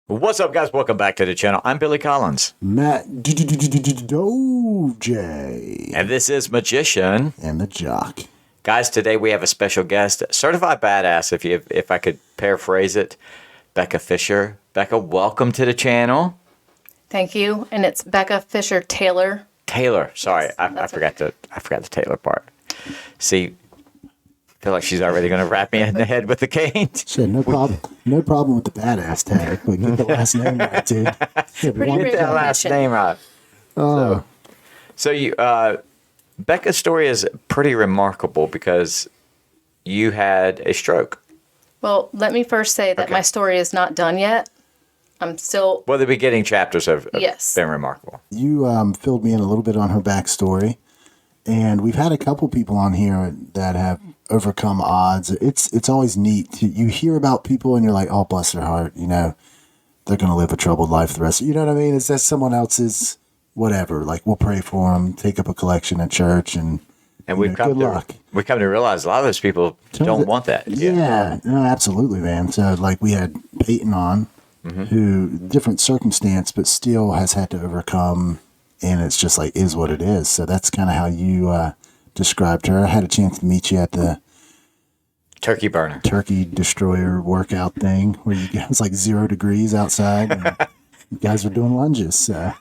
What's up, guys? Welcome back to the channel. I'm Billy Collins. MATJ. And this is Magician. And the Jock. Guys, today we have a special guest, certified badass, if I could paraphrase it, Becca Fisher. Becca, welcome to the channel. Thank you. And it's Becca Fisher Taylor. Taylor. Sorry, Yes, I forgot the Taylor part. See, I feel like she's already going to wrap me in the head with the cane. Shit, no problem. No problem with the badass tag, but get the last name right, dude. Pretty Get great that last recognition. name right. Oh, So you, Becca's story is pretty remarkable because you had a stroke. Well, let me first say that Okay. my story is not done yet. I'm still, Well, the beginning chapters have Yes. been remarkable. you filled me in a little bit on her backstory, and we've had a couple people on here that have overcome odds. It's always neat. You hear about people, and you're like, oh, bless their heart. You know, they're gonna live a troubled life the rest. You know what I mean? It's just someone else's whatever. Like, we'll pray for them, take up a collection at church, and And you know, good luck. we've come to realize a lot of those people don't want that. Yeah, no, absolutely, man. So, like, we had Peyton on, who, different circumstance, but still has had to overcome, and it's just like, is what it is. So that's kind of how you described her. I had a chance to meet you at the Turkey burner. Turkey Destroyer workout thing, where you it was like 0 degrees outside, and you guys were doing lunges. So.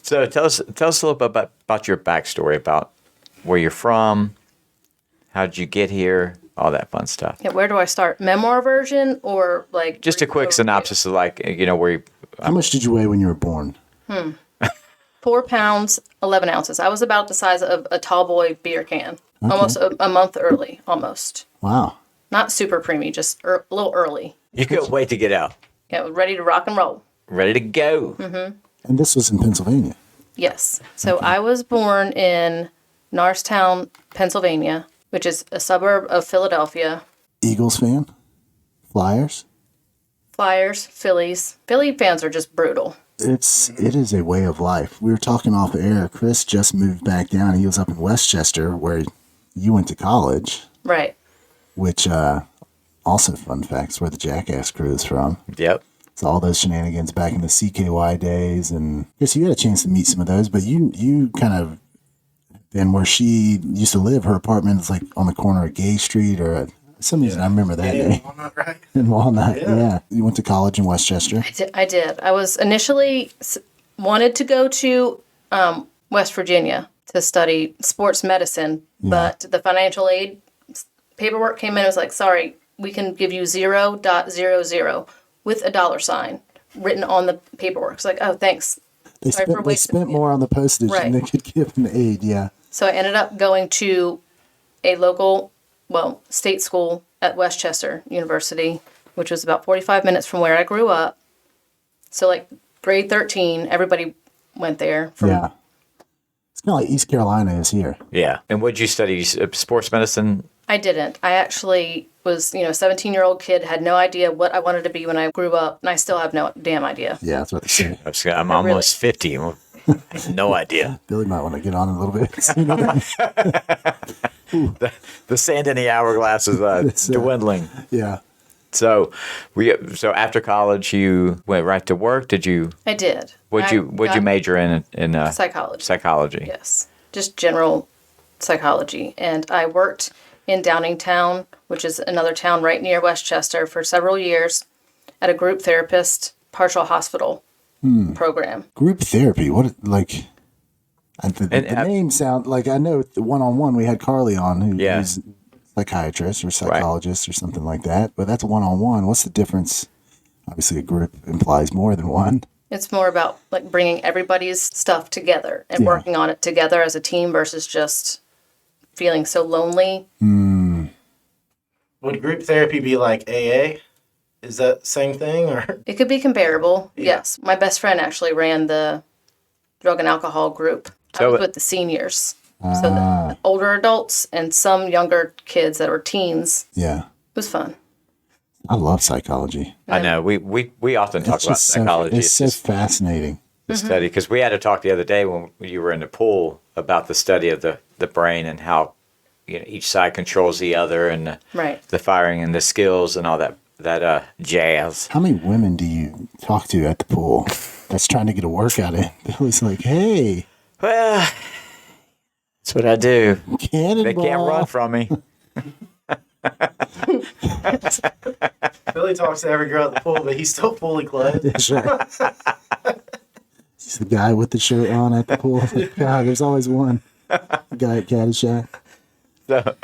So tell us a little bit about your backstory, about where you're from, how did you get here, all that fun stuff. yeah, where do I start? Memoir version or like. Just a quick synopsis of, like, where you, How much did you weigh when you were born? 4 pounds, 11 ounces. I was about the size of a tall boy beer can. Almost a month early, almost. Wow. Not super preemie, just a little early. you couldn't wait to get out, Yeah, ready to rock and roll. ready to go. And this was in Pennsylvania. Yes. So I was born in Norristown, Pennsylvania, which is a suburb of Philadelphia. Eagles fan? Flyers? Flyers, Phillies. Philly fans are just brutal. It is a way of life. We were talking off air. Chris just moved back down. He was up in Westchester where you went to college, Right. which also fun facts where the Jackass crew is from. Yep. So all those shenanigans back in the CKY days, and Chris, you had a chance to meet some of those, but you kind of been where she used to live. Her apartment is like on the corner of Gay Street, or some reason I remember that day. Walnut, right? In Walnut. Yeah. You went to college in Westchester. I did. I was initially wanted to go to West Virginia to study sports medicine, but the financial aid paperwork came in. It was like, sorry, we can give you 0.00 with a dollar sign written on the paperwork. It's like, oh, thanks. They Sorry for spent, they wasting- spent more on the postage Right. than they could give in aid. Yeah. So I ended up going to a local, state school at Westchester University, which was about 45 minutes from where I grew up. So like grade 13, everybody went there. Yeah. It's kind of like East Carolina is here. Yeah. And what did you study? Sports medicine? I didn't. I actually was, a 17-year-old kid, had no idea what I wanted to be when I grew up, and I still have no damn idea. Yeah, that's what they say. I'm almost 50. I have no idea. Billy might want to get on a little bit. sooner. The sand in the hourglass is dwindling. Yeah. So after college, you went right to work. Did you? I did. What'd you major in Psychology. psychology? Yes. Just general psychology. And I worked in Downingtown, which is another town right near Westchester, for several years at a group therapist partial hospital program. Group therapy. What, like, the And, name sound like, I know one-on-one we had Carly on, Yeah. who's a psychiatrist or psychologist or something like that. But that's a one-on-one. What's the difference? Obviously, a group implies more than one. It's more about like bringing everybody's stuff together and Yeah. working on it together as a team versus just feeling so lonely. Would group therapy be like AA? Is that the same thing or? It could be comparable. Yes. My best friend actually ran the drug and alcohol group. I So- was with the seniors. So the older adults and some younger kids that were teens. Yeah. It was fun. I love psychology. I know. We often talk It's about just psychology. it's so just fascinating. the study, because we had a talk the other day when you were in the pool about the study of the brain and how each side controls the other, and Right. the firing and the skills and all that jazz. How many women do you talk to at the pool that's trying to get a workout in? It was like, hey, Well, that's what I do. cannonball. They can't run from me. Billy talks to every girl at the pool, but he's still fully clothed. That's right. He's the guy with the shirt on at the pool. God, there's always one. The guy at Caddyshack. So,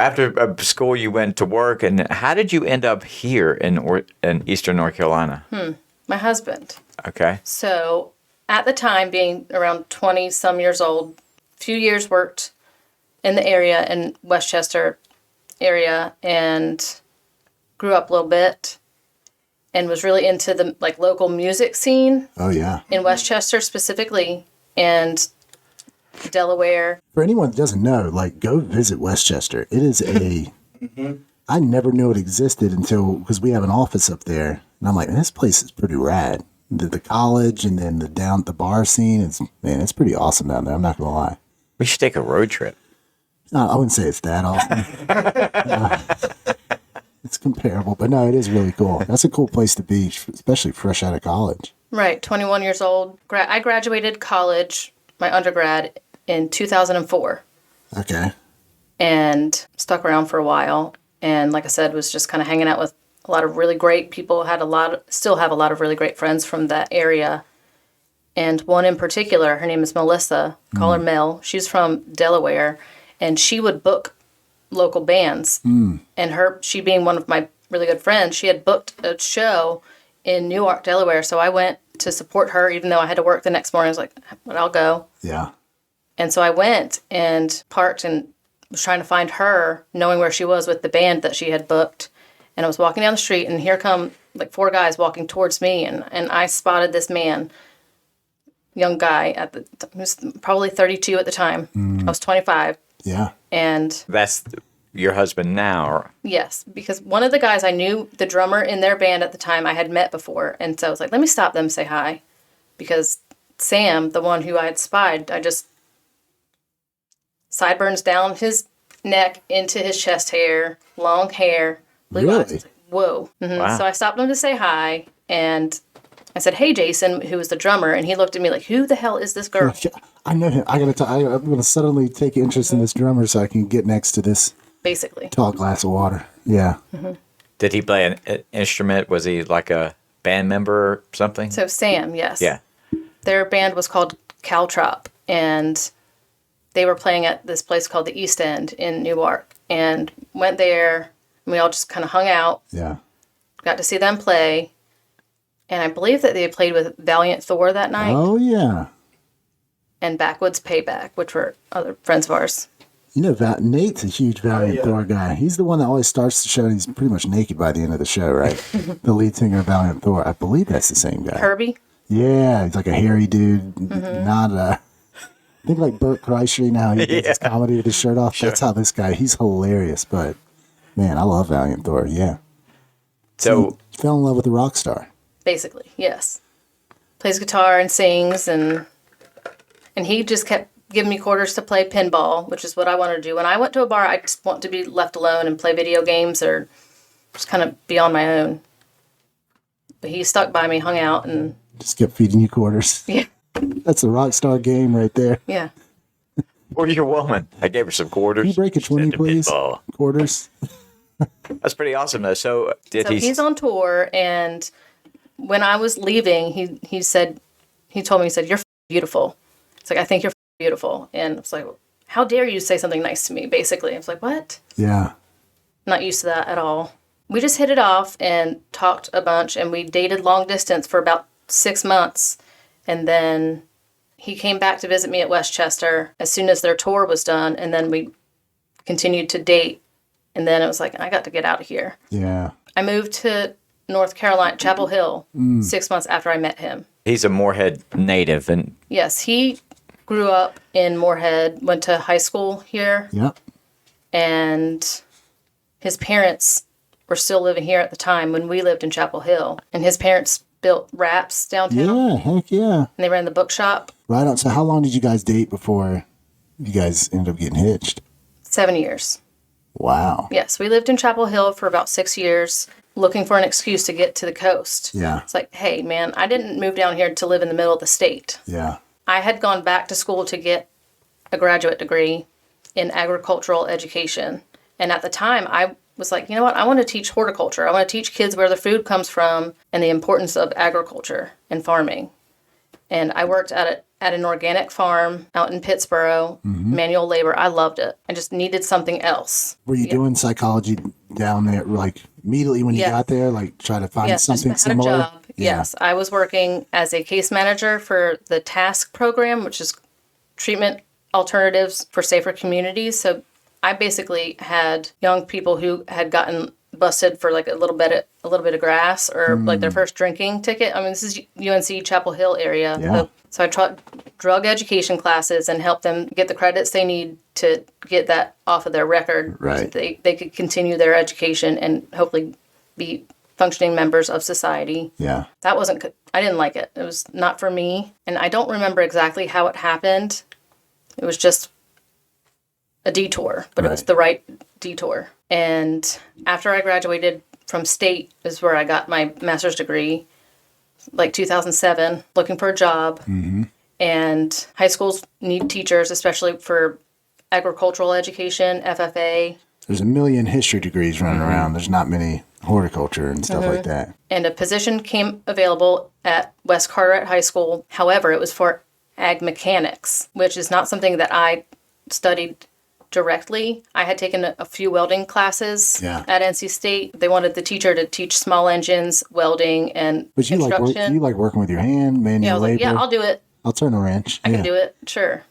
after school, you went to work, and how did you end up here in Eastern North Carolina? My husband. Okay. So at the time, being around 20 some years old, few years worked in the area in Westchester area and grew up a little bit and was really into the like local music scene Oh, yeah. in Westchester specifically and Delaware. For anyone that doesn't know, like, go visit Westchester. It is a... I never knew it existed until... Because we have an office up there. And I'm like, man, this place is pretty rad. The college and then the bar scene. It's pretty awesome down there. I'm not going to lie. We should take a road trip. No, I wouldn't say it's that awesome. It's comparable. But no, it is really cool. That's a cool place to be, especially fresh out of college. Right, 21 years old. I graduated college, my undergrad, in 2004 Okay. and stuck around for a while. And like I said, was just kind of hanging out with a lot of really great people. Still have a lot of really great friends from that area. And one in particular, her name is Melissa. Call her Mel. She's from Delaware, and she would book local bands. And she being one of my really good friends, she had booked a show in Newark, Delaware. So I went to support her, even though I had to work the next morning. I was like, but I'll go. Yeah. And so I went and parked and was trying to find her, knowing where she was with the band that she had booked. And I was walking down the street, and here come like 4 guys walking towards me, and I spotted this man, young guy he was probably 32 at the time. I was 25. Yeah. And That's your husband now. Or, yes, because one of the guys I knew, the drummer in their band at the time, I had met before. And so I was like, let me stop them and say hi. Because Sam, the one who I had spied, I just sideburns down his neck into his chest hair, long hair, blue eyes. Really? Whoa. Wow. So I stopped him to say hi, and I said, hey, Jason, who was the drummer, and he looked at me like, who the hell is this girl? I know him. I'm gonna suddenly take interest in this drummer so I can get next to this Basically. tall glass of water. Yeah. did he play an instrument? Was he like a band member or something? So Sam, yes. Yeah. Their band was called Caltrop, and they were playing at this place called the East End in Newark, and went there, and we all just kind of hung out, Yeah. got to see them play, and I believe that they had played with Valiant Thor that night, Oh yeah. and Backwoods Payback, which were other friends of ours. You know, Nate's a huge Valiant yeah. Thor guy. He's the one that always starts the show, and he's pretty much naked by the end of the show, right? The lead singer of Valiant Thor. I believe that's the same guy. Herbie? Yeah, he's like a hairy dude. Not a... Think like Burt Kreischer now. He does his comedy with his shirt off. Sure. That's how this guy... He's hilarious, but... Man, I love Valiant Thor, yeah. So, Fell in love with a rock star. Basically, yes. Plays guitar and sings, and he just kept giving me quarters to play pinball, which is what I wanted to do. When I went to a bar, I just want to be left alone and play video games or just kind of be on my own. But he stuck by me, hung out, and Just kept feeding you quarters. yeah, That's a rock star game right there. yeah. or your woman. I gave her some quarters. Can you break a 20, Send a please? pinball. Quarters. That's pretty awesome, though. So, did So he? he's on tour, and when I was leaving, he told me, he said, "You're beautiful." It's like, I think you're beautiful. And I was like, how dare you say something nice to me, basically. I was like, what? Yeah. Not used to that at all. We just hit it off and talked a bunch, and we dated long distance for about 6 months. And then he came back to visit me at Westchester as soon as their tour was done, and then we continued to date. And then it was like, I got to get out of here. Yeah. I moved to North Carolina, Chapel Hill, 6 months after I met him. He's a Moorhead native, and Yes, he grew up in Moorhead, went to high school here, Yep. and his parents were still living here at the time when we lived in Chapel Hill. And his parents built Wraps downtown, Yeah, heck yeah. and they ran the bookshop. Right on. So how long did you guys date before you guys ended up getting hitched? 7 years. Wow. Yes, we lived in Chapel Hill for about 6 years, looking for an excuse to get to the coast. Yeah. It's like, hey, man, I didn't move down here to live in the middle of the state. Yeah. I had gone back to school to get a graduate degree in agricultural education. And at the time, I was like, you know what? I want to teach horticulture. I want to teach kids where their food comes from and the importance of agriculture and farming. And I worked at an organic farm out in Pittsburgh, manual labor. I loved it. I just needed something else. Were you doing psychology down there, like immediately when you got there, like try to find something I had similar? a job. Yeah. Yes, I was working as a case manager for the TASK program, which is treatment alternatives for safer communities. So I basically had young people who had gotten busted for like a little bit of grass or like their first drinking ticket. I mean, this is UNC Chapel Hill area. Yeah. So I taught drug education classes and helped them get the credits they need to get that off of their record. Right. So they could continue their education and hopefully be functioning members of society. Yeah. That wasn't good. I didn't like it. It was not for me. And I don't remember exactly how it happened. It was just a detour, but it was the right detour. And after I graduated from state is where I got my master's degree, like 2007, looking for a job. And high schools need teachers, especially for agricultural education, FFA. There's a million history degrees running around. There's not many horticulture and stuff like that. And a position came available at West Carteret High School. However, it was for ag mechanics, which is not something that I studied directly. I had taken a few welding classes at NC State. They wanted the teacher to teach small engines, welding, and But you construction. like working with your hand, manual I was labor. like, yeah, I'll do it. I'll turn a wrench. I can do it. Sure.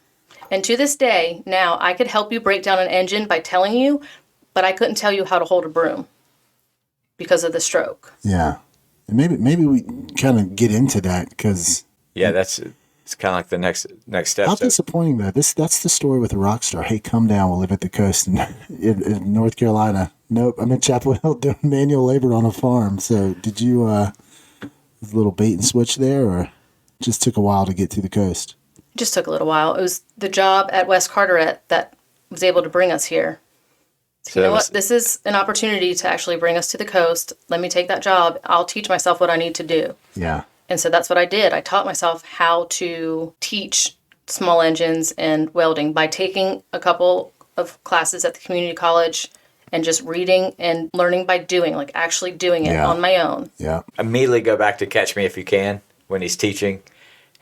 And to this day, now I could help you break down an engine by telling you, but I couldn't tell you how to hold a broom because of the stroke. Yeah. And maybe we kind of get into that because it's kind of like the next step. how So, disappointing though. That's the story with a rock star. Hey, come down. We'll live at the coast in North Carolina. Nope, I'm in Chapel Hill doing manual labor on a farm. So did you a little bait and switch there, or just took a while to get to the coast? It just took a little while. It was the job at West Carteret that was able to bring us here. So you know what? This is an opportunity to actually bring us to the coast. Let me take that job. I'll teach myself what I need to do. Yeah. And so that's what I did. I taught myself how to teach small engines and welding by taking a couple of classes at the community college and just reading and learning by doing, like actually doing it on my own. Yeah. immediately go back to Catch Me If You Can when he's teaching.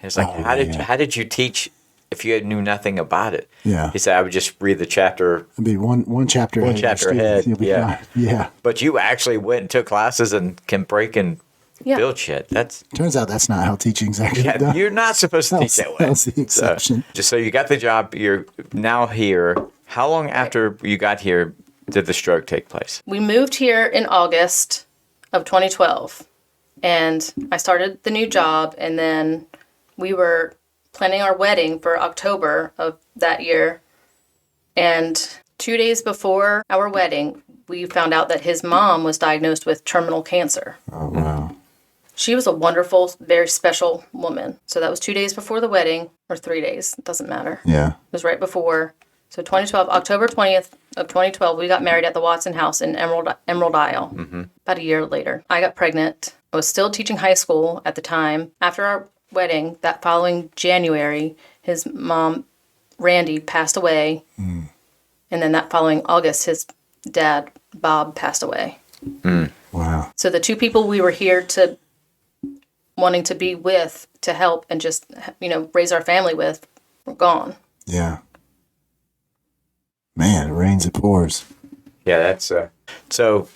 And it's like, how did you teach if you knew nothing about it? Yeah. He said, I would just read the chapter. It'd be one chapter One ahead. of your chapter students. ahead, You'll be yeah. fine. Yeah. But you actually went and took classes and can break and build shit. That's Turns out that's not how teaching's actually done. you're not supposed to teach that way. That's the exception. So you got the job. You're now here. How long after you got here did the stroke take place? We moved here in August of 2012, and I started the new job, and then we were planning our wedding for October of that year. And 2 days before our wedding, we found out that his mom was diagnosed with terminal cancer. Oh, wow. She was a wonderful, very special woman. So that was 2 days before the wedding, or 3 days, it doesn't matter. Yeah. It was right before. So 2012, October 20th of 2012, we got married at the Watson House in Emerald Isle. About a year later, I got pregnant. I was still teaching high school at the time. After our wedding, that following January, his mom, Randy, passed away. And then that following August, his dad, Bob, passed away. Wow. So the two people we were here to wanting to be with, to help and just, raise our family with, were gone. Yeah. Man, it rains, it pours. Yeah, that's so.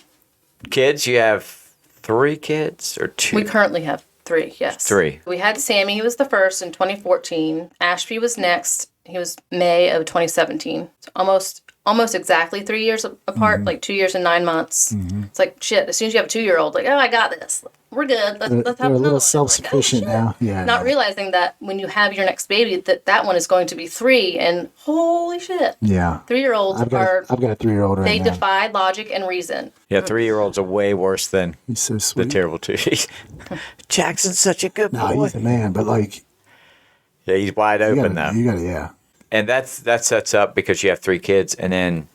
Kids, you have 3 kids or 2? We currently have 3, yes. 3. We had Sammy, he was the first in 2014. Ashby was next. He was May of 2017. So almost exactly 3 years apart, like 2 years and 9 months. It's like, shit, as soon as you have a 2-year-old, like, oh, I got this. We're good. Let's have They're a another little one. self-sufficient Like, oh, now. Yeah. Not realizing that when you have your next baby, that one is going to be 3, and holy shit. Yeah. 3-year-olds I've got a 3-year-old right they now. defy logic and reason. Yeah, 3-year-olds are way worse than He's so the sweet. terrible 2. Jackson's such a good No, boy. he's a man, but like Yeah, he's wide you open gotta, though. yeah. And that sets up because you have 3 kids, and then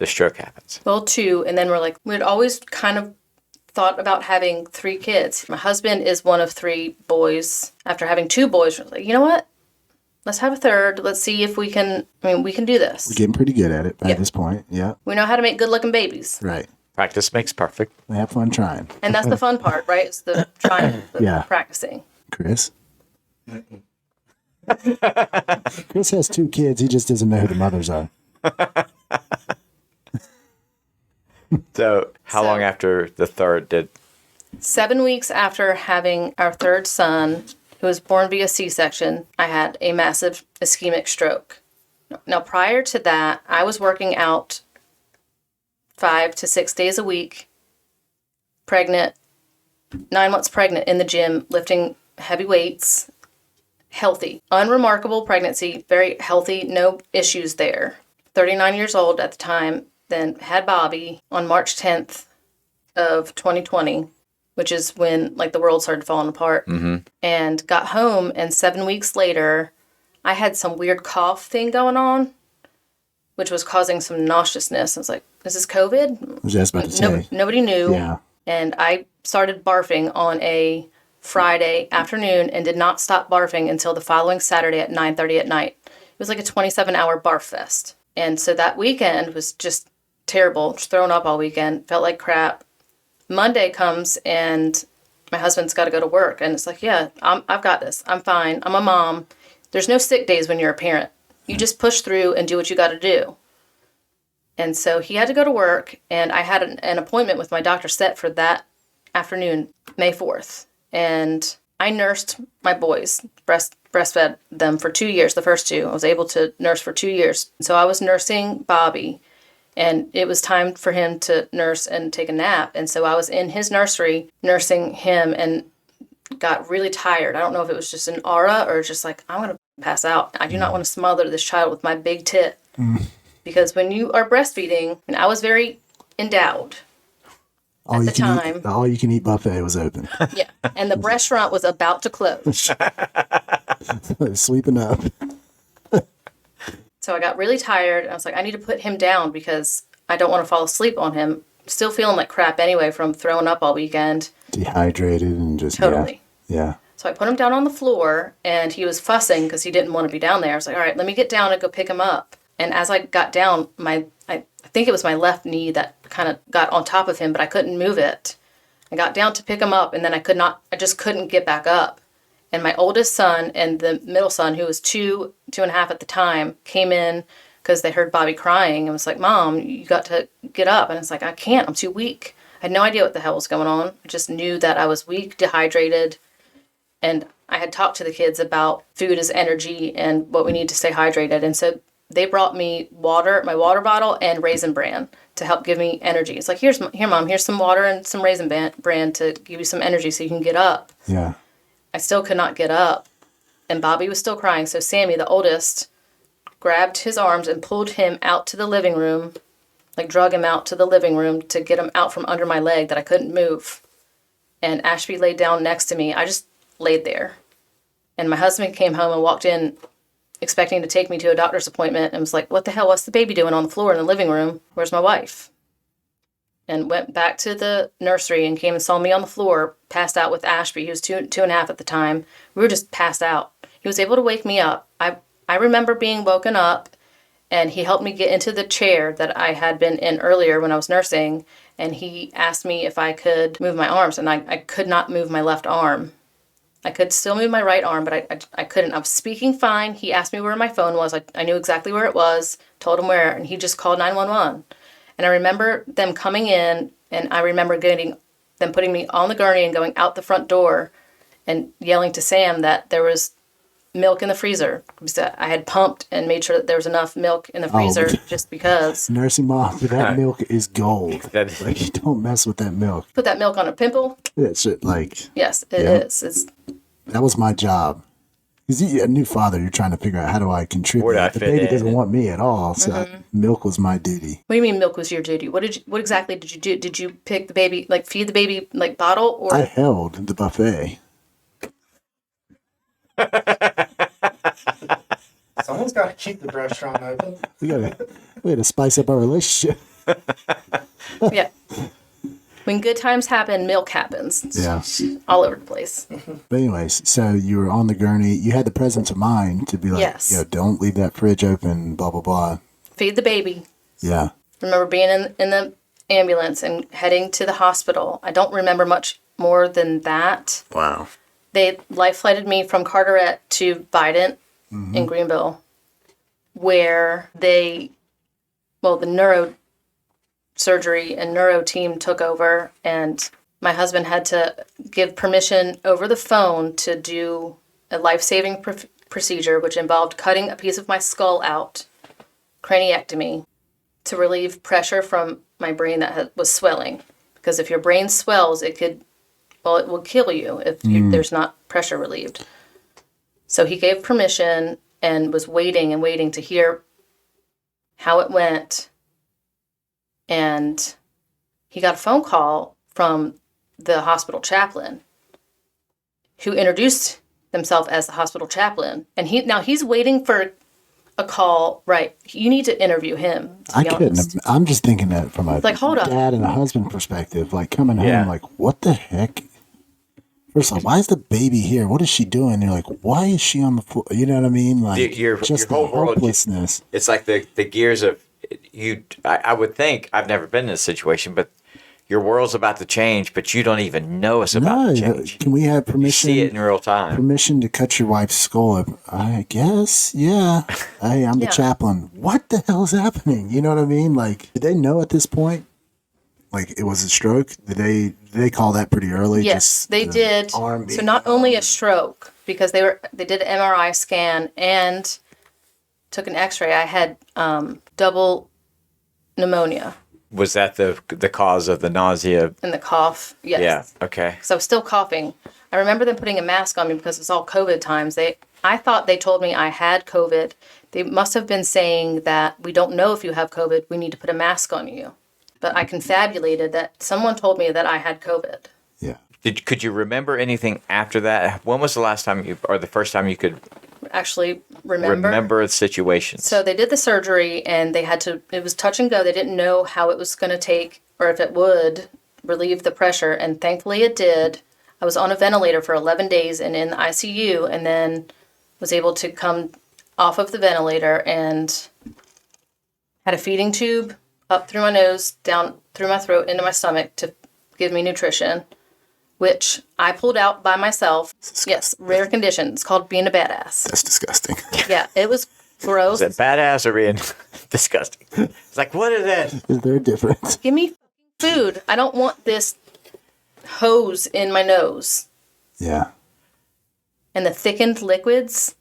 the stroke happens? Well, 2, and then we'd always kind of thought about having 3 kids. My husband is one of 3 boys. After having 2 boys, we're like, you know what? Let's have a third. Let's see if we can, we can do this. We're getting pretty good at it by this point. Yeah. We know how to make good-looking babies. Right. Practice makes perfect. We have fun trying. And that's the fun part, right? It's the trying, the practicing. Chris? Chris has 2 kids. He just doesn't know who the mothers are. So how long after the third did... 7 weeks after having our 3rd son, who was born via C-section, I had a massive ischemic stroke. Now, prior to that, I was working out 5 to 6 days a week, pregnant, 9 months pregnant in the gym, lifting heavy weights, healthy. Unremarkable pregnancy, very healthy, no issues there. 39 years old at the time, then had Bobby on March 10th of 2020, which is when the world started falling apart, and got home, and 7 weeks later, I had some weird cough thing going on, which was causing some nauseousness. I was like, is this COVID? I was just about to say. Nobody knew. Yeah. And I started barfing on a Friday afternoon and did not stop barfing until the following Saturday at 9:30 at night. It was like a 27-hour barf fest. And so that weekend was just terrible, just throwing up all weekend, felt like crap. Monday comes and my husband's got to go to work. And it's like, yeah, I've got this. I'm fine. I'm a mom. There's no sick days when you're a parent. You just push through and do what you got to do. And so he had to go to work, and I had an appointment with my doctor set for that afternoon, May 4th. And I nursed my boys, breastfed them for 2 years, the first 2. I was able to nurse for 2 years. So I was nursing Bobby, and it was time for him to nurse and take a nap. And so I was in his nursery nursing him and got really tired. I don't know if it was just an aura or just like, I'm going to pass out. I do not want to smother this child with my big tit. Because when you are breastfeeding, and I was very endowed at the time. The all-you-can-eat buffet was open. Yeah, and the restaurant was about to close. Sleeping up. So I got really tired. I was like, I need to put him down because I don't want to fall asleep on him. Still feeling like crap anyway from throwing up all weekend. Dehydrated and just... Totally. Yeah. So I put him down on the floor, and he was fussing because he didn't want to be down there. I was like, all right, let me get down and go pick him up. And as I got down, I think it was my left knee that kind of got on top of him, but I couldn't move it. I got down to pick him up, and then I just couldn't get back up. And my oldest son and the middle son, who was 2.5 at the time, came in because they heard Bobby crying and was like, Mom, you got to get up. And it's like, I can't, I'm too weak. I had no idea what the hell was going on. I just knew that I was weak, dehydrated, and I had talked to the kids about food as energy and what we need to stay hydrated. And so they brought me water, my water bottle, and Raisin Bran to help give me energy. It's like, here, Mom, here's some water and some Raisin Bran to give you some energy so you can get up. Yeah. I still could not get up, and Bobby was still crying. So Sammy, the oldest, grabbed his arms and pulled him out to the living room, drug him out to the living room to get him out from under my leg that I couldn't move. And Ashby laid down next to me. I just laid there. And my husband came home and walked in expecting to take me to a doctor's appointment and was like, what the hell, what's the baby doing on the floor in the living room? Where's my wife? And went back to the nursery and came and saw me on the floor, passed out with Ashby. He was 2.5 at the time. We were just passed out. He was able to wake me up. I remember being woken up, and he helped me get into the chair that I had been in earlier when I was nursing, and he asked me if I could move my arms, and I could not move my left arm. I could still move my right arm, but I couldn't. I was speaking fine. He asked me where my phone was. I knew exactly where it was, told him where, and he just called 911. And I remember them coming in, and I remember getting them putting me on the gurney and going out the front door and yelling to Sam that there was milk in the freezer. I had pumped and made sure that there was enough milk in the freezer just because. Nursing mom, that milk is gold. That- You don't mess with that milk. Put that milk on a pimple. It's Yes, it is. That was my job. Because a new father, you're trying to figure out how do I contribute. Where do I The fit baby in? doesn't want me at all, so milk was my duty. What do you mean milk was your duty? What exactly did you do? Did you pick the baby, feed the baby, bottle? Or I held the buffet. Someone's got to keep the restaurant open. We had to spice up our relationship. Yeah. When good times happen, milk happens. It's Yeah. all over the place. But anyways, so you were on the gurney. You had the presence of mind to be like, Yes. don't leave that fridge open, blah, blah, blah. Feed the baby. Yeah. Remember being in the ambulance and heading to the hospital. I don't remember much more than that. Wow. They life flighted me from Carteret to Vidant in Greenville, where the neurosurgery and neuro team took over, and my husband had to give permission over the phone to do a life-saving procedure, which involved cutting a piece of my skull out, craniectomy, to relieve pressure from my brain that was swelling. Because if your brain swells, it will kill you if there's not pressure relieved. So he gave permission and was waiting and waiting to hear how it went. And he got a phone call from the hospital chaplain, who introduced himself as the hospital chaplain. And he's waiting for a call. Right. You need to interview him. I couldn't. I'm just thinking that from a hold up. dad and a husband perspective, like coming Yeah. home, like, what the heck? First of all, why is the baby here? What is she doing? You're like, why is she on the floor? You know what I mean? Like, Your just the whole world, hopelessness. it's like the gears of you. I would think, I've never been in this situation, but your world's about to change, but you don't even know it's about No, to change. can we have You permission? see it in real time. Permission to cut your wife's skull up? I guess, yeah. Hey, I'm the Yeah. chaplain. What the hell is happening? You know what I mean? Like, did they know at this point? Like, it was a stroke? Did they call that pretty early? Yes, Just they the did. arm So being not gone? only a stroke, because they did an MRI scan and took an X-ray. I had double pneumonia Was that the cause of the nausea? and the cough. Yes. Yeah. Okay. So I was still coughing. I remember them putting a mask on me because it's all COVID times. I thought they told me I had COVID. They must have been saying that we don't know if you have COVID. We need to put a mask on you. But I confabulated that someone told me that I had COVID. Yeah. Could you remember anything after that? When was the last time or the first time you could Actually, remember the situation? So they did the surgery and it was touch and go. They didn't know how it was going to take or if it would relieve the pressure. And thankfully it did. I was on a ventilator for 11 days and in the ICU, and then was able to come off of the ventilator and had a feeding tube up through my nose, down through my throat, into my stomach to give me nutrition, which I pulled out by myself. Yes, rare condition. It's called being a badass. That's disgusting. Yeah, it was gross. Is it badass or being disgusting? It's like, what is that? Is there a difference? Give me food. I don't want this hose in my nose. Yeah. And the thickened liquids.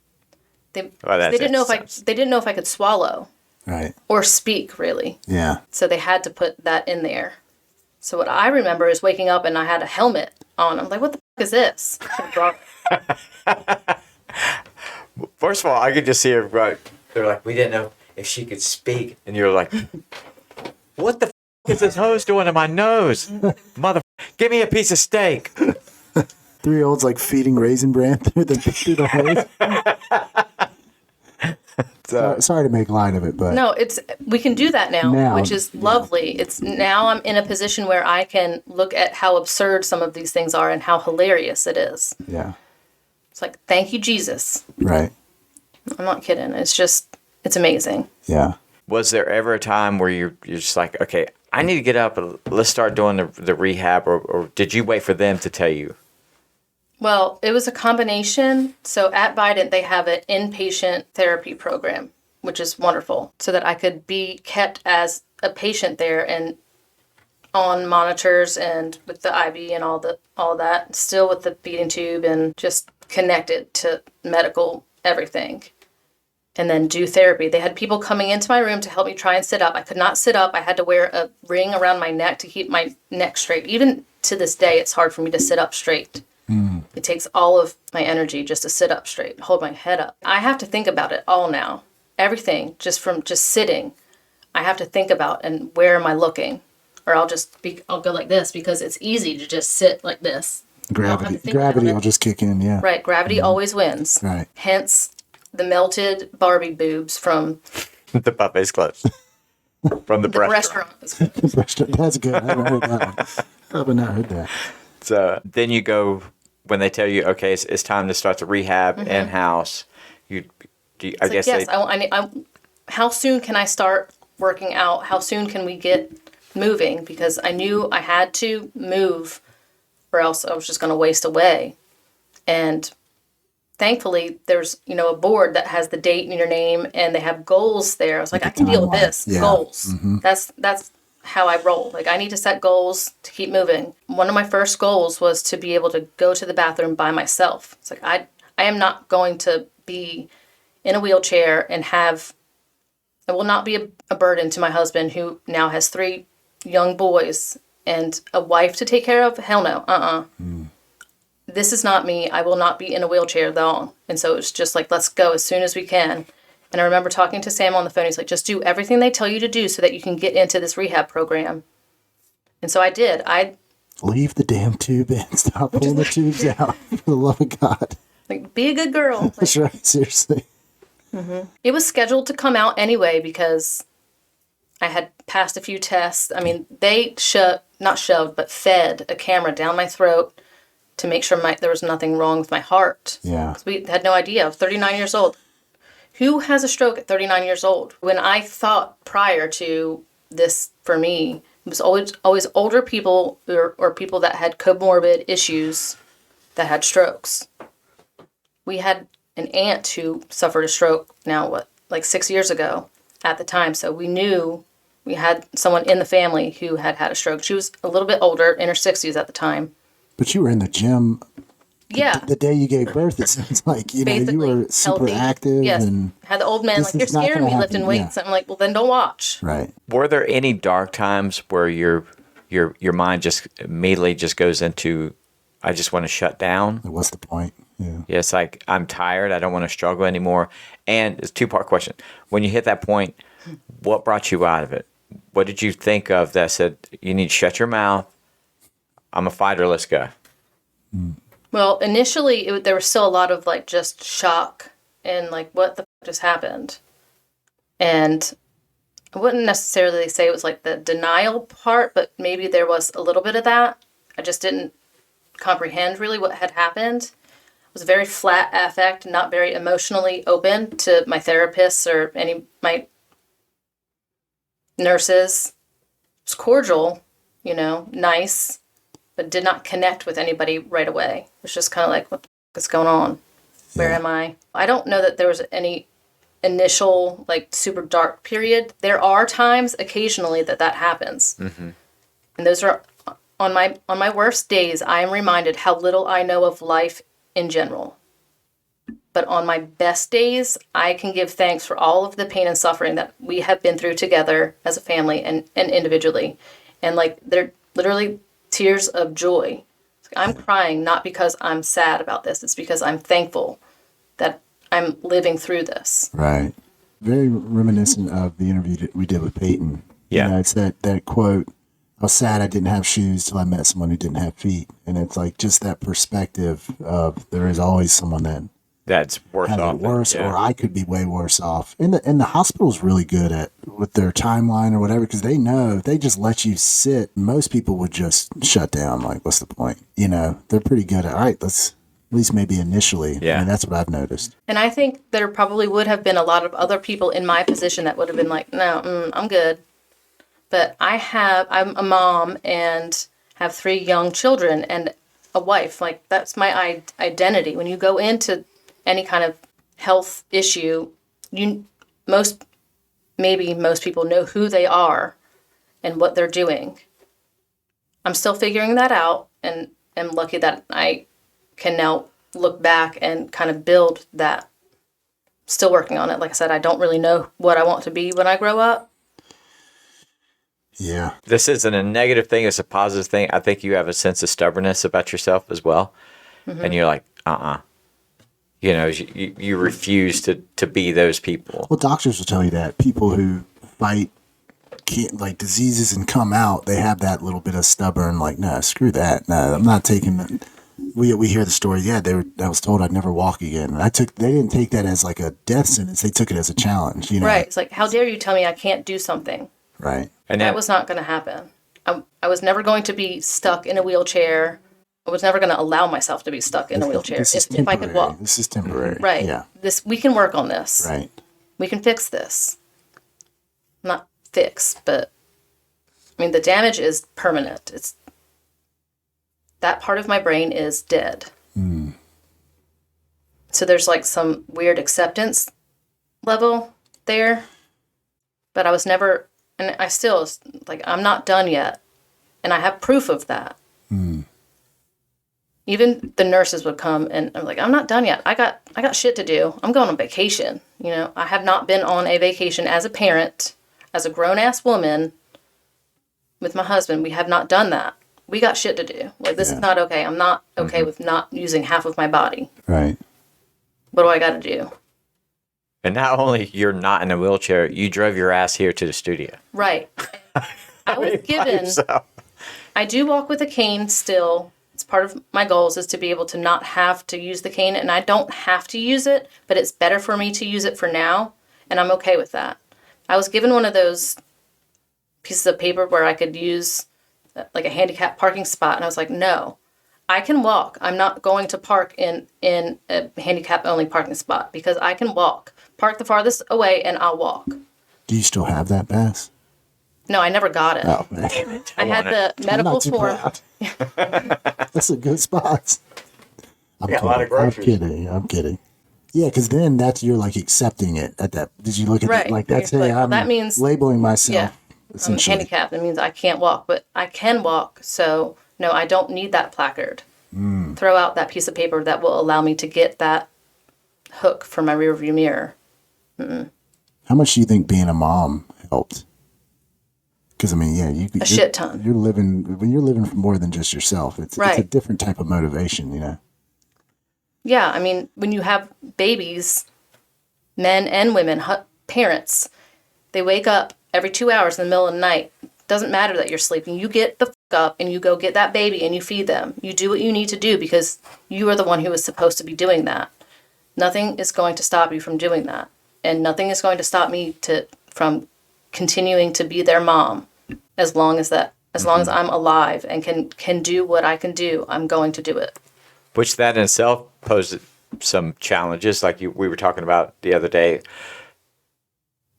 They didn't know if I could swallow Right. or speak really. Yeah. So they had to put that in there. So what I remember is waking up and I had a helmet on. I'm like, what the fuck is this? First of all, I could just see her. Right, they're like, we didn't know if she could speak, and you're like, what the is this hose doing in my nose, mother? Give me a piece of steak. 3-year-olds like feeding Raisin Bran through the hose. Sorry to make light of it, but No, we can do that now, which is yeah. lovely. It's now I'm in a position where I can look at how absurd some of these things are and how hilarious it is. yeah, It's like, thank you, Jesus. right, I'm not kidding. It's amazing. yeah. Was there ever a time where you're just like, okay, I need to get up and let's start doing the rehab, or did you wait for them to tell you? Well, it was a combination. So at Vidant, they have an inpatient therapy program, which is wonderful, so that I could be kept as a patient there and on monitors and with the IV and all that, still with the feeding tube and just connected to medical everything. And then do therapy. They had people coming into my room to help me try and sit up. I could not sit up. I had to wear a ring around my neck to keep my neck straight. Even to this day, it's hard for me to sit up straight. It takes all of my energy just to sit up straight, hold my head up. I have to think about it all now. Everything, just from just sitting, I have to think about, and where am I looking? Or I'll go like this because it's easy to just sit like this. Gravity will just kick in. Yeah, Right, gravity always wins. from the The restaurant. restaurant. That's good. I haven't heard that one. I haven't not heard that. So then you go when they tell you, okay, it's time to start the rehab in house. I guess Yes, how soon can I start working out? How soon can we get moving? Because I knew I had to move or else I was just going to waste away. And thankfully, there's, a board that has the date in your name and they have goals there. I was like, I can deal with this. Yeah. Goals. Mm-hmm. That's how I roll. Like, I need to set goals to keep moving. One of my first goals was to be able to go to the bathroom by myself. It's like, I am not going to be in a wheelchair and I will not be a burden to my husband, who now has 3 young boys and a wife to take care of. Hell no. This is not me. I will not be in a wheelchair long. And so it's just like, let's go as soon as we can. And I remember talking to Sam on the phone. He's like, just do everything they tell you to do so that you can get into this rehab program. And so I did. Leave the damn tube in. Stop pulling the tubes out. For the love of God. Like, be a good girl. Like, That's right. Seriously. it was scheduled to come out anyway because I had passed a few tests. I mean, they not shoved, but fed a camera down my throat to make sure there was nothing wrong with my heart. Yeah. 'Cause we had no idea. I was 39 years old. Who has a stroke at 39 years old? When I thought prior to this, for me, it was always older people or people that had comorbid issues that had strokes. We had an aunt who suffered a stroke now, like 6 years ago at the time. So we knew we had someone in the family who had a stroke. She was a little bit older, in her 60s at the time. But you were in the gym. Yeah. The day you gave birth, it sounds like, you were super healthy. active. Yes. And had the old man this like, you're is not scaring gonna me lifting happen. weights. Yeah. I'm like, well, then don't watch. Right. Were there any dark times where your mind just immediately just goes into, I just want to shut down? What's the point? Yeah. Yeah, it's like, I'm tired. I don't want to struggle anymore. And it's a 2-part question. When you hit that point, what brought you out of it? What did you think of that said, you need to shut your mouth? I'm a fighter. Let's go. Well, initially, there was still a lot of like just shock and like, what the f- just happened? And I wouldn't necessarily say it was like the denial part, but maybe there was a little bit of that. I just didn't comprehend really what had happened. It was a very flat affect, not very emotionally open to my therapists or my nurses. It was cordial, nice, but did not connect with anybody right away. It was just kind of like, what the f- is going on? Where am I? I don't know that there was any initial, like, super dark period. There are times occasionally that happens. Mm-hmm. And those are, on my worst days, I am reminded how little I know of life in general. But on my best days, I can give thanks for all of the pain and suffering that we have been through together as a family and individually. And like, they're literally tears of joy. I'm crying not because I'm sad about this. It's because I'm thankful that I'm living through this. Right. Very reminiscent of the interview that we did with Peyton. Yeah. It's that quote, I was sad I didn't have shoes till I met someone who didn't have feet. And it's like just that perspective of there is always someone that's worse has off. it worse, Yeah. or I could be way worse off. And the hospital's really good with their timeline or whatever, because they know if they just let you sit, most people would just shut down. Like, what's the point? They're pretty good at, all right, let's, at least maybe initially. Yeah. I mean, that's what I've noticed. And I think there probably would have been a lot of other people in my position that would have been like, no, I'm good. But I'm a mom and have 3 young children and a wife. Like, that's my identity. When you go into any kind of health issue, most people know who they are and what they're doing. I'm still figuring that out, and am lucky that I can now look back and kind of build that. Still working on it. Like I said, I don't really know what I want to be when I grow up. Yeah. This isn't a negative thing. It's a positive thing. I think you have a sense of stubbornness about yourself as well. Mm-hmm. And you're like, you refuse to be those people. Well, doctors will tell you that people who fight diseases and come out, they have that little bit of stubborn, like, no, screw that. No, I'm not taking it. We hear the story. Yeah, I was told I'd never walk again. And they didn't take that as like a death sentence. They took it as a challenge, Right. It's like, how dare you tell me I can't do something? Right. And That then, was not going to happen. I was never going to be stuck in a wheelchair. I was never going to allow myself to be stuck in a wheelchair This is if I could walk. This is temporary. Right. Yeah. We can work on this. Right. We can fix this. Not fix, but I mean the damage is permanent. It's that part of my brain is dead. So there's like some weird acceptance level there. But I was never, and I still, like, I'm not done yet. And I have proof of that. Even the nurses would come and I'm like, I'm not done yet. I got shit to do. I'm going on vacation. You know, I have not been on a vacation as a parent, as a grown-ass woman with my husband. We have not done that. We got shit to do. Like, this is not okay. I'm not okay with not using half of my body. Right. What do I got to do? and not only you're not in a wheelchair, you drove your ass here to the studio. Right. I was By given, yourself. I do walk with a cane still. It's part of my goals is to be able to not have to use the cane, and I don't have to use it, but it's better for me to use it for now, and I'm okay with that. I was given one of those pieces of paper where I could use like a handicap parking spot, and I was like, no, I can walk. I'm not going to park in a handicap only parking spot because I can walk. Park the farthest away and I'll walk. Do you still have that pass? No, I never got it. Oh, man. I had the I'm medical not too form. proud. That's a good spot. I'm Yeah, a lot of kidding. I'm groceries. kidding. I'm kidding. Yeah, because then you're like accepting it at that. Did you look at Right. it like that's, You're hey, like, well, I'm that means- labeling myself. Yeah. I'm Essentially. handicapped. That means I can't walk, but I can walk. So, no, I don't need that placard. Throw out that piece of paper that will allow me to get that hook for my rear view mirror. How much do you think being a mom helped? Because I mean, yeah, you're, shit ton. You're living when you're living for more than just yourself. It's a Right. different type of motivation, you know. Yeah, I mean, when you have babies, men and women, parents, they wake up every 2 hours in the middle of the night. Doesn't matter that you're sleeping. You get the fuck up and you go get that baby and you feed them. You do what you need to do because you are the one who is supposed to be doing that. Nothing is going to stop you from doing that. And nothing is going to stop me from continuing to be their mom as long as I'm alive and can do what I can do. I'm going to do it. Which that in itself poses some challenges, like we were talking about the other day,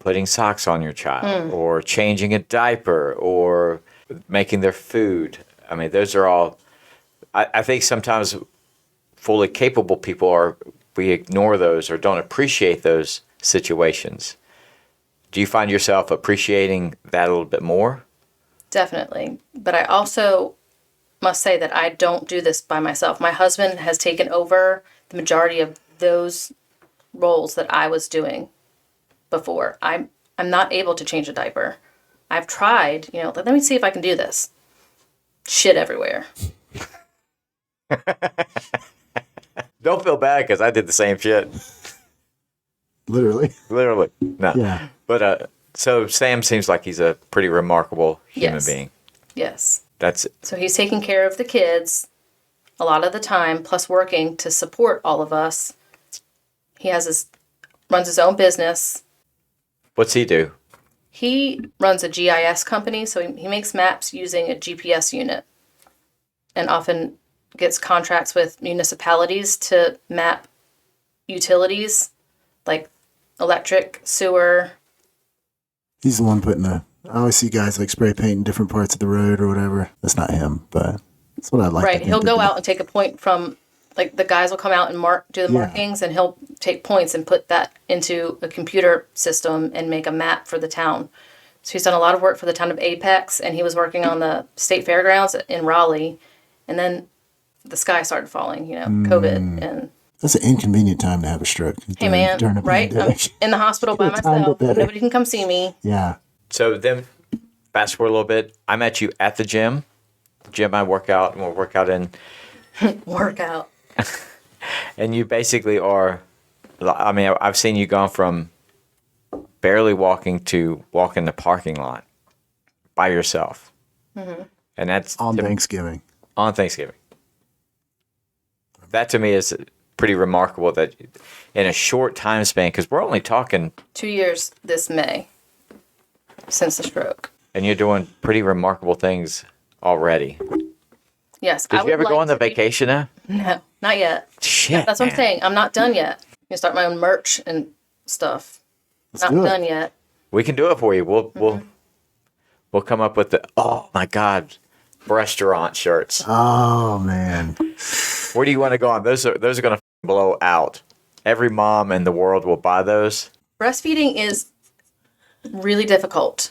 putting socks on your child or changing a diaper or making their food. I mean, those are all, I think sometimes fully capable people we ignore those or don't appreciate those situations. Do you find yourself appreciating that a little bit more? Definitely. But I also must say that I don't do this by myself. My husband has taken over the majority of those roles that I was doing before. I'm not able to change a diaper. I've tried, let me see if I can do this. Shit everywhere. Don't feel bad because I did the same shit. Literally. Literally. No. Yeah. But so Sam seems like he's a pretty remarkable human Yes. being. Yes. That's So he's taking care of the kids a lot of the time, plus working to support all of us. He runs his own business. what's he do? He runs a GIS company, so he makes maps using a GPS unit and often gets contracts with municipalities to map utilities like electric, sewer. He's the one putting I always see guys like spray painting different parts of the road or whatever. That's not him, but that's what I like. to Right. think He'll that go they- out and take a point from, like, the guys will come out and do the Yeah. markings, and he'll take points and put that into a computer system and make a map for the town. So he's done a lot of work for the town of Apex, and he was working on the state fairgrounds in Raleigh. And then the sky started falling, COVID. And That's an inconvenient time to have a stroke. hey, man, during a right? I'm pandemic. in the hospital by Could've timed it myself. better. Nobody can come see me. Yeah. So then, fast forward a little bit. I met you at the gym. I work out, and we'll work out in. Workout. And you basically are, I mean, I've seen you gone from barely walking to walking the parking lot by yourself. Mm-hmm. And that's On Thanksgiving. on Thanksgiving. That to me is pretty remarkable that in a short time span, because we're only talking 2 years this May since the stroke. And you're doing pretty remarkable things already. Yes. Did I you would ever go like on the to be- vacation now? No, not yet. Shit. That's what I'm man. saying. I'm not done yet. I'm gonna start my own merch and stuff. Let's Not do it. done yet. We can do it for you. We'll come up with the oh my god, restaurant shirts. Oh man. Where do you want to go on? Those are gonna blow out. Every mom in the world will buy those. Breastfeeding is really difficult.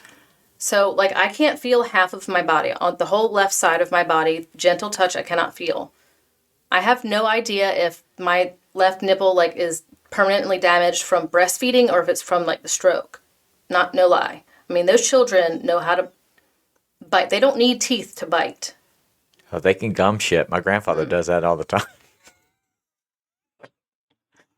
So, like, I can't feel half of my body. On the whole left side of my body, gentle touch, I cannot feel. I have no idea if my left nipple, like, is permanently damaged from breastfeeding or if it's from, like, the stroke. No lie. I mean, those children know how to bite. They don't need teeth to bite. Oh, they can gum shit. My grandfather does that all the time.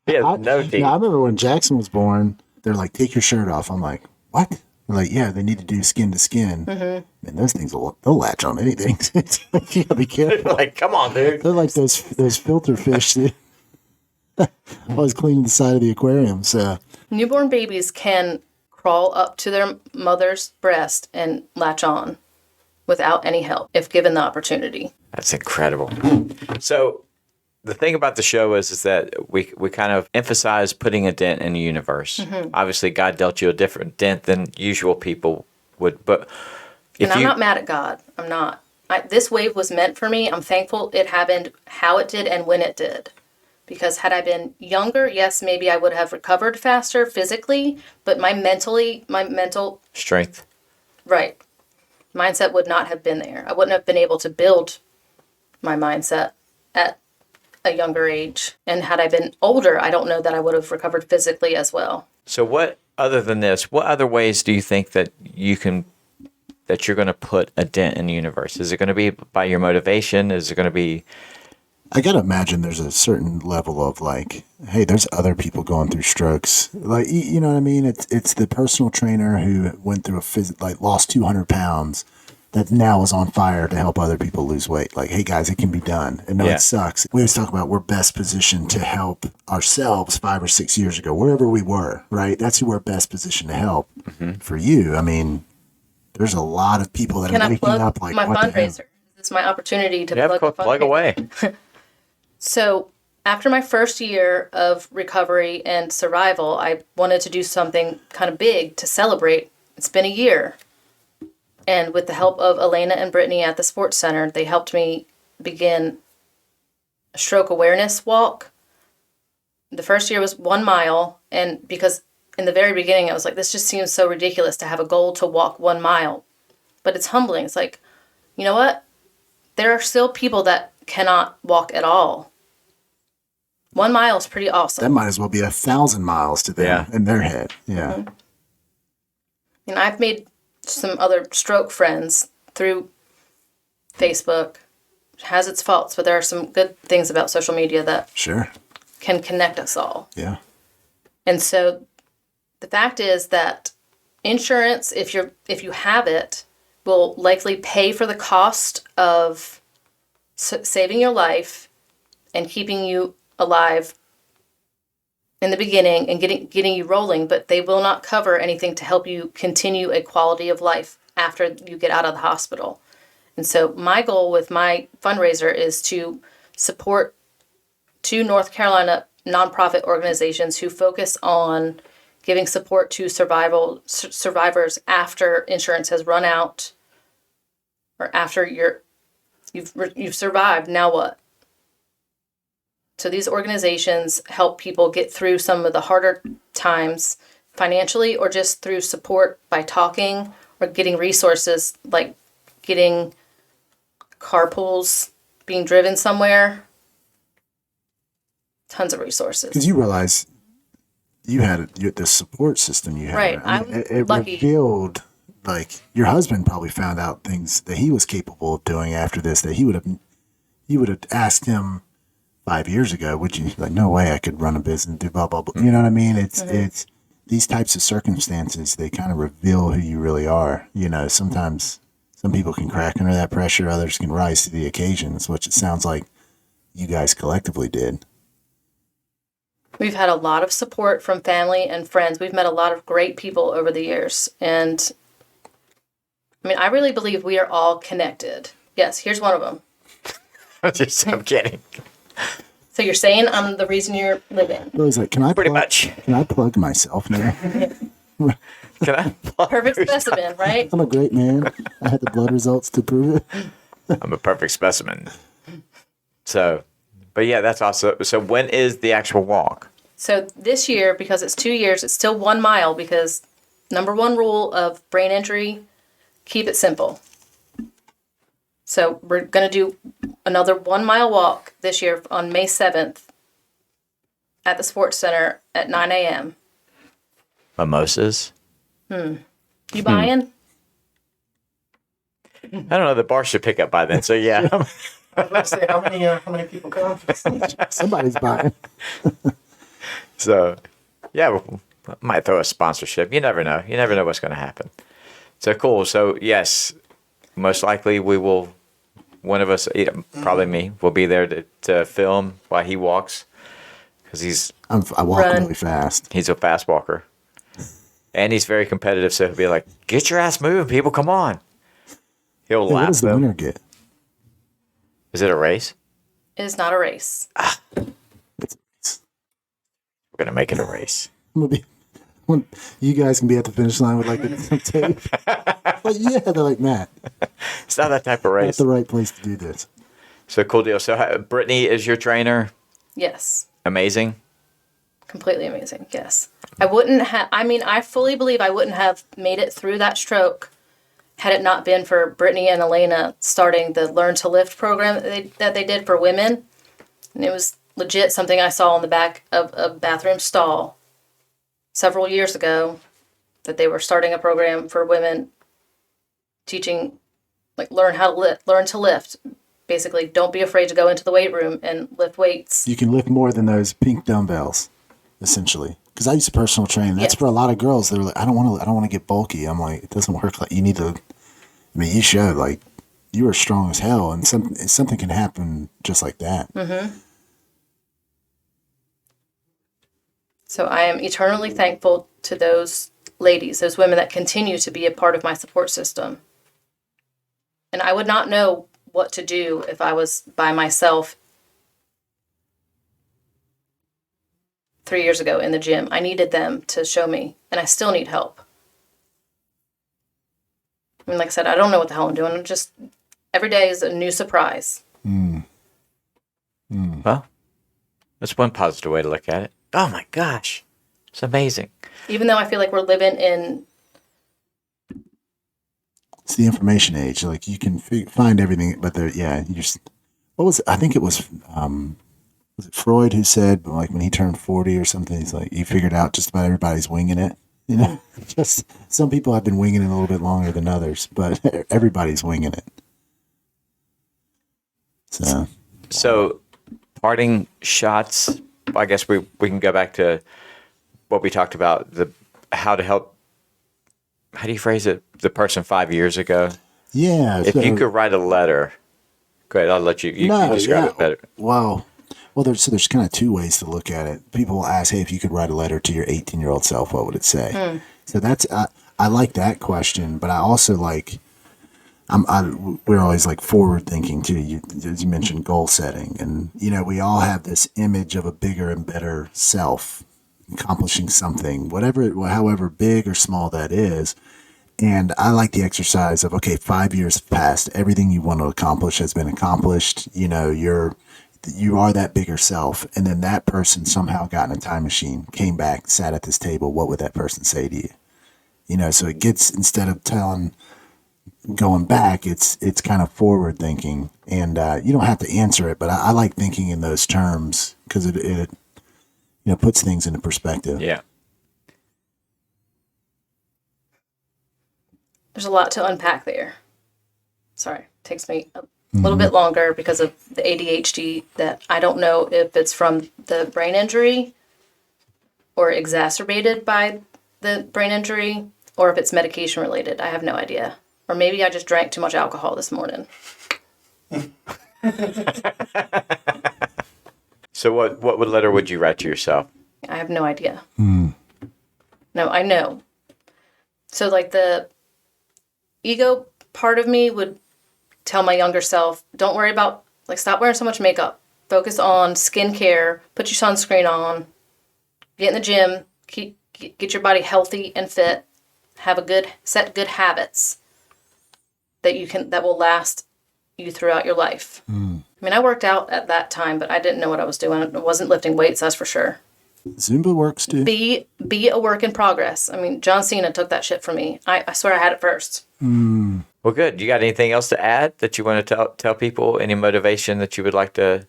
He has no teeth. Yeah, I remember when Jackson was born, they're like, take your shirt off. I'm like, what? They're like, yeah, they need to do skin to skin. Mm-hmm. And those things, they'll latch on anything. You gotta be careful. Like, come on, dude. They're like those filter fish. I was cleaning the side of the aquarium, so. Newborn babies can crawl up to their mother's breast and latch on without any help if given the opportunity. That's incredible. So the thing about the show is that we kind of emphasize putting a dent in the universe. Mm-hmm. Obviously, God dealt you a different dent than usual people would, but if And I'm you not mad at God. I'm not. This wave was meant for me. I'm thankful it happened how it did and when it did. Because had I been younger, yes, maybe I would have recovered faster physically, but my mental, strength, right, mindset would not have been there. I wouldn't have been able to build my mindset at a younger age. And had I been older, I don't know that I would have recovered physically as well. So what other than this, what other ways do you think that you're going to put a dent in the universe? Is it going to be by your motivation? Is it going to be I gotta imagine there's a certain level of like, hey, there's other people going through strokes. Like, you know what I mean? It's the personal trainer who went through lost 200 pounds that now is on fire to help other people lose weight. Like, hey guys, it can be done. And no, Yeah. it sucks. We always talk about we're best positioned to help ourselves 5 or 6 years ago, wherever we were, right? That's who we're best positioned to help. Mm-hmm. For you, I mean, there's a lot of people that Can are I waking plug up like, my what the hell? fundraiser? This is my opportunity to yeah, plug the plug fundraiser. away? So after my first year of recovery and survival, I wanted to do something kind of big to celebrate. It's been a year. And with the help of Elena and Brittany at the Sports Center, they helped me begin a stroke awareness walk. The first year was 1 mile. And because in the very beginning, I was like, this just seems so ridiculous to have a goal to walk 1 mile. But it's humbling. It's like, you know what? There are still people that cannot walk at all. 1 mile is pretty awesome. That might as well be 1,000 miles to them in their head. Yeah. Mm-hmm. And I've made some other stroke friends through Facebook. It has its faults, but there are some good things about social media that Sure. can connect us all. Yeah. And so the fact is that insurance, if you have it, will likely pay for the cost of saving your life and keeping you alive in the beginning and getting you rolling, but they will not cover anything to help you continue a quality of life after you get out of the hospital. And so my goal with my fundraiser is to support 2 North Carolina nonprofit organizations who focus on giving support to survivors after insurance has run out or after you've survived. Now what? So these organizations help people get through some of the harder times financially or just through support by talking or getting resources like getting carpools, being driven somewhere. Tons of resources. Because you realize you had the support system you had. Right. I mean, I'm it lucky. revealed, like, your husband probably found out things that he was capable of doing after this that you would have asked him 5 years ago, would you? Like, no way I could run a business, do blah, blah, blah. You know what I mean? It's these types of circumstances, they kind of reveal who you really are. You know, sometimes some people can crack under that pressure, others can rise to the occasions, which it sounds like you guys collectively did. We've had a lot of support from family and friends. We've met a lot of great people over the years. And I mean, I really believe we are all connected. Yes, here's one of them. I'm kidding. So you're saying I'm the reason you're living. Billy's like, can I Pretty plug, much. Can I plug myself now? Can I? Perfect specimen, right? I'm a great man. I had the blood results to prove it. I'm a perfect specimen. So, but yeah, that's awesome. So when is the actual walk? So this year, because it's 2 years, it's still 1 mile because number one rule of brain injury, keep it simple. So we're going to do another 1 mile walk this year on May 7th at the Sports Center at 9 a.m. Mimosas? You buying? I don't know. The bar should pick up by then. So yeah. I was about to say, how many people come? Somebody's buying. So yeah, we might throw a sponsorship. You never know. You never know what's going to happen. So cool. So yes, most likely we will. One of us, probably me, will be there to film while he walks because I walk Run. really fast. he's a fast walker, and he's very competitive. So he'll be like, "Get your ass moving, people! Come on!" He'll Hey, what laugh. does the Though. winner get? Is it a race? It is not a race. It's We're gonna make it a race. I'm gonna be. You guys can be at the finish line with like some tape. Like, yeah, they're like, Matt, It's not that type of that's race. the right place to do this. So cool deal. So Brittany is your trainer. Yes. Amazing. Completely amazing. Yes. I wouldn't have, I mean, I fully believe I wouldn't have made it through that stroke had it not been for Brittany and Elena starting the Learn to Lift program that they did for women. And it was legit something I saw in the back of a bathroom stall several years ago that they were starting a program for women teaching, like, learn to lift. Basically, don't be afraid to go into the weight room and lift weights. You can lift more than those pink dumbbells, essentially. Because I used to personal train. That's Yes. for a lot of girls. They're like, I don't want to get bulky. I'm like, it doesn't work. Like, you need to. I mean, you showed like you were strong as hell, and something can happen just like that. Mm-hmm. So I am eternally thankful to those ladies, those women that continue to be a part of my support system. And I would not know what to do if I was by myself 3 years ago in the gym. I needed them to show me, and I still need help. I mean, like I said, I don't know what the hell I'm doing. I'm just, every day is a new surprise. Well, that's one positive way to look at it. Oh my gosh, it's amazing. Even though I feel like we're living in, It's the information age. Like you can find everything, but you just. What was it? I think it was it Freud who said like when he turned 40 or something, he's like he figured out just about everybody's winging it. You know, just some people have been winging it a little bit longer than others, but everybody's winging it. So, parting shots. I guess we can go back to what we talked about, how to help. How do you phrase it? The person 5 years ago. Yeah. If you could write a letter, go ahead. I'll let you describe it better. Well, there's kind of two ways to look at it. People will ask, hey, if you could write a letter to your 18-year-old self, what would it say? So that's I like that question, but I also like. We're always like forward thinking too. As you mentioned, goal setting, and we all have this image of a bigger and better self, accomplishing something, however big or small that is. And I like the exercise of 5 years have passed, everything you want to accomplish has been accomplished. You are that bigger self, and then that person somehow got in a time machine, came back, sat at this table. What would that person say to you? So it gets, instead of going back, it's kind of forward thinking, and you don't have to answer it, but I like thinking in those terms because it puts things into perspective. Yeah. there's a lot to unpack there. Sorry, it takes me a little bit longer because of the ADHD that I don't know if it's from the brain injury or exacerbated by the brain injury or if it's medication related. I have no idea. Or maybe I just drank too much alcohol this morning. So what letter would you write to yourself? I have no idea. No, I know. So like the ego part of me would tell my younger self, don't worry about, like, stop wearing so much makeup. Focus on skincare, put your sunscreen on, get in the gym, get your body healthy and fit, set good habits that will last you throughout your life. I mean, I worked out at that time, but I didn't know what I was doing. I wasn't lifting weights, that's for sure. Zumba works too. Be a work in progress. I mean, John Cena took that shit from me. I swear I had it first. Well, good. You got anything else to add that you want to tell people? Any motivation that you would like to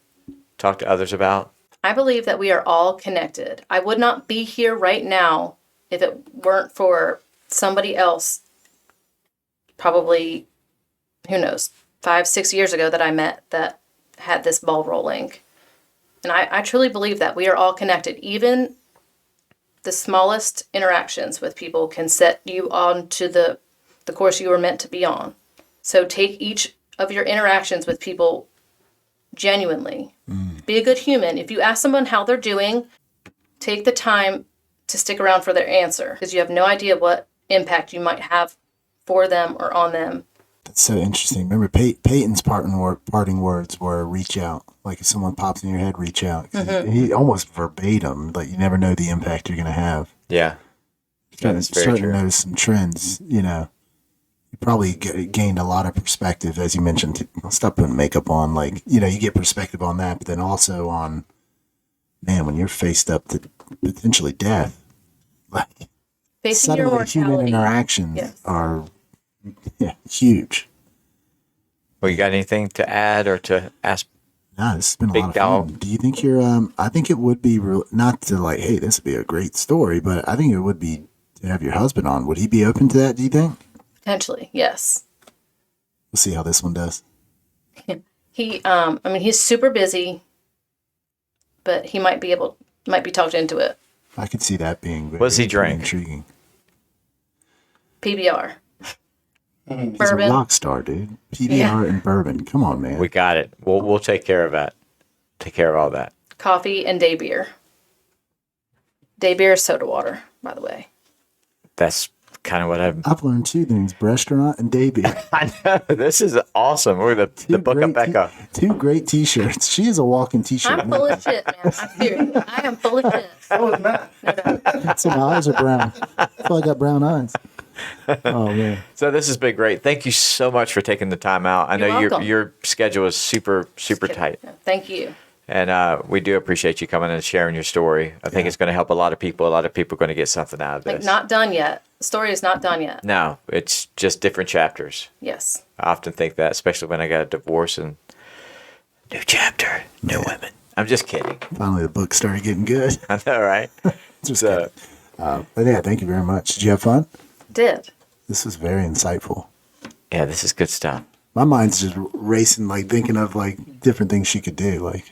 talk to others about? I believe that we are all connected. I would not be here right now if it weren't for somebody else, probably, who knows, 5-6 years ago that I met that had this ball rolling. And I truly believe that we are all connected. Even the smallest interactions with people can set you on to the course you were meant to be on. So take each of your interactions with people genuinely. Be a good human. If you ask someone how they're doing, take the time to stick around for their answer, because you have no idea what impact you might have for them or on them. That's so interesting. Remember, Peyton's parting words were reach out. Like if someone pops in your head, reach out. He almost verbatim, like you never know the impact you're going to have. Yeah. That's very starting true. to notice some trends, you know. You probably gained a lot of perspective, as you mentioned. Stop putting makeup on. Like, you know, you get perspective on that, but then also on, man, when you're faced up to potentially death, like Facing your suddenly human mortality. interactions are huge. Well, you got anything to add or to ask? No, this has been a Big lot of dog. fun. Do you think you're, I think it would be, not to like, hey, this would be a great story, but I think it would be to have your husband on. Would he be open to that, do you think? Potentially, yes. We'll see how this one does. He, I mean, he's super busy, but he might be talked into it. I could see that being very, What does he drink? intriguing. PBR. He's a Bourbon. rock star, dude. PBR Yeah. and bourbon. Come on, man. We got it. We'll take care of that. Take care of all that. Coffee and day beer. Day beer is soda water, by the way. That's kind of what I've learned two things: restaurant and day beer. I know. This is awesome. We're the book of Becca. Two great T-shirts. She is a walking T-shirt. I'm full of shit, man. I'm serious. I am full of shit. So is Matt. So my eyes are brown. That's why I got brown eyes. Oh man. So this has been great. Thank you so much for taking the time out. I You're know welcome. your schedule is super tight, Thank you. and we do appreciate you coming and sharing your story. I think it's going to help a lot of people. A lot of people are going to get something out of this. Like, not done yet. The story is not done yet. No, it's just different chapters. Yes. I often think that, especially when I got a divorce and new chapter, new women. I'm just kidding. Finally, the book started getting good. I know, right? Just So, But yeah, thank you very much. Did you have fun? Did. This was very insightful. yeah, this is good stuff. My mind's just racing, like thinking of like different things she could do. Like